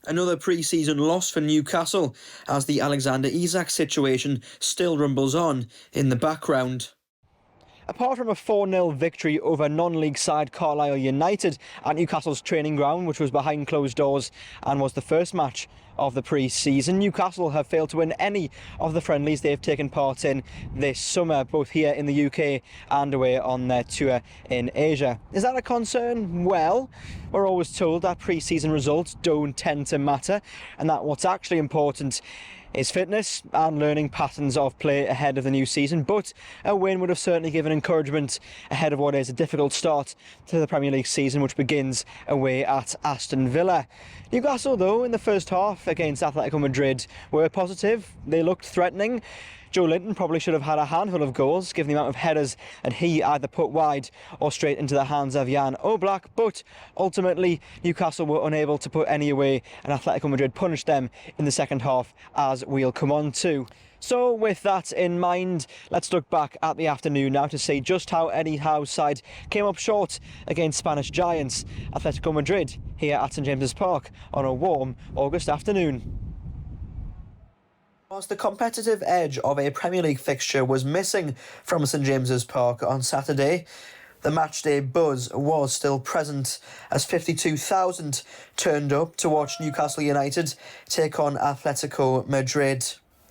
Another pre-season loss for Newcastle as the Alexander Isak situation still rumbles on in the background. Apart from a 4-0 victory over non-league side Carlisle United at Newcastle's training ground, which was behind closed doors and was the first match of the pre-season, Newcastle have failed to win any of the friendlies they've taken part in this summer, both here in the UK and away on their tour in Asia. Is that a concern? Well, we're always told that pre-season results don't tend to matter, and that what's actually important is fitness and learning patterns of play ahead of the new season, but a win would have certainly given encouragement ahead of what is a difficult start to the Premier League season, which begins away at Aston Villa. Newcastle, though, in the first half against Atlético Madrid were positive. They looked threatening. Joe Linton probably should have had a handful of goals, given the amount of headers that he either put wide or straight into the hands of Jan Oblak, but ultimately Newcastle were unable to put any away, and Atlético Madrid punished them in the second half, as we'll come on to. So with that in mind, let's look back at the afternoon now to see just how Eddie Howe's side came up short against Spanish giants Atlético Madrid here at St James's Park on a warm August afternoon. Whilst the competitive edge of a Premier League fixture was missing from St James's Park on Saturday, the matchday buzz was still present as 52,000 turned up to watch Newcastle United take on Atlético Madrid.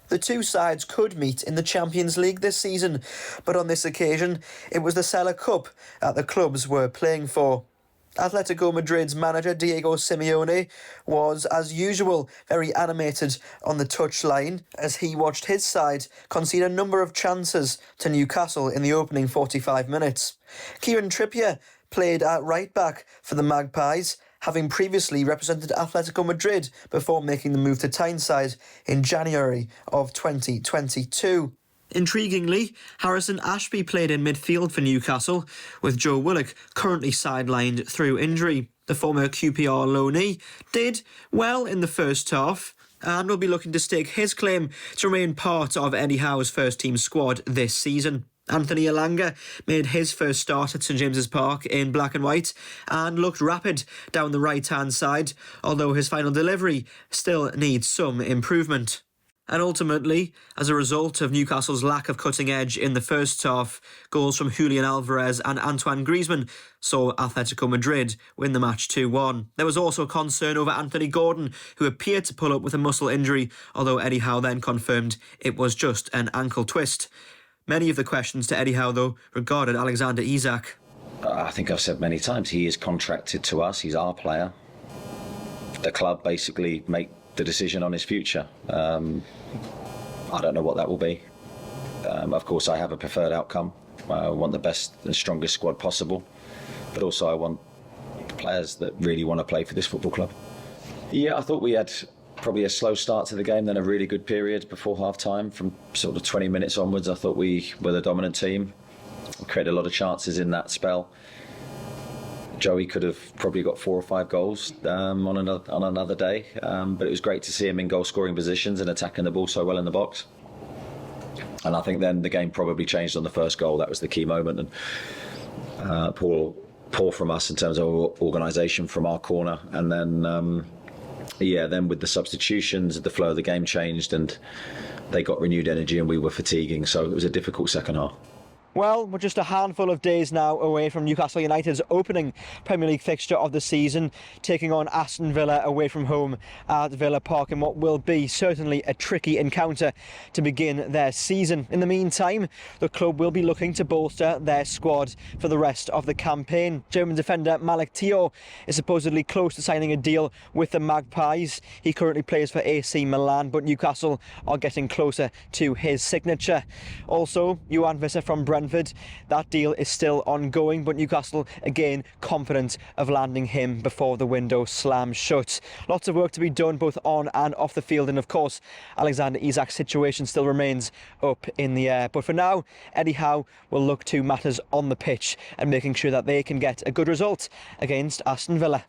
The two sides could meet in the Champions League this season, but on this occasion it was the Sella Cup that the clubs were playing for. Atlético Madrid's manager Diego Simeone was, as usual, very animated on the touchline as he watched his side concede a number of chances to Newcastle in the opening 45 minutes. Kieran Trippier played at right-back for the Magpies, having previously represented Atlético Madrid before making the move to Tyneside in January of 2022. Intriguingly, Harrison Ashby played in midfield for Newcastle, with Joe Willock currently sidelined through injury. The former QPR loanee did well in the first half and will be looking to stake his claim to remain part of Eddie Howe's first-team squad this season. Anthony Elanga made his first start at St James's Park in black and white and looked rapid down the right-hand side, although his final delivery still needs some improvement. And ultimately, as a result of Newcastle's lack of cutting edge in the first half, goals from Julian Alvarez and Antoine Griezmann saw Atlético Madrid win the match 2-1. There was also concern over Anthony Gordon, who appeared to pull up with a muscle injury, although Eddie Howe then confirmed it was just an ankle twist. Many of the questions to Eddie Howe, though, regarded Alexander Isak. I think I've said many times, he is contracted to us, he's our player. The club basically make the decision on his future. I don't know what that will be. Of course, I have a preferred outcome. I want the best and strongest squad possible, but also I want players that really want to play for this football club. Yeah, I thought we had probably a slow start to the game, then a really good period before half-time. From sort of 20 minutes onwards, I thought we were the dominant team. We created a lot of chances in that spell. Joey could have probably got 4 or 5 goals on another day, but it was great to see him in goal-scoring positions and attacking the ball so well in the box. And I think then the game probably changed on the first goal. That was the key moment, and poor from us in terms of organisation from our corner. And then, then with the substitutions, the flow of the game changed, and they got renewed energy, and we were fatiguing. So it was a difficult second half. Well, we're just a handful of days now away from Newcastle United's opening Premier League fixture of the season, taking on Aston Villa away from home at Villa Park in what will be certainly a tricky encounter to begin their season. In the meantime, the club will be looking to bolster their squad for the rest of the campaign. German defender Malik Thiaw is supposedly close to signing a deal with the Magpies. He currently plays for AC Milan, but Newcastle are getting closer to his signature. Also, Johan Visser from Brentford. That deal is still ongoing, but Newcastle again confident of landing him before the window slams shut. Lots of work to be done both on and off the field, and of course Alexander Isak's situation still remains up in the air. But for now, Eddie Howe will look to matters on the pitch and making sure that they can get a good result against Aston Villa.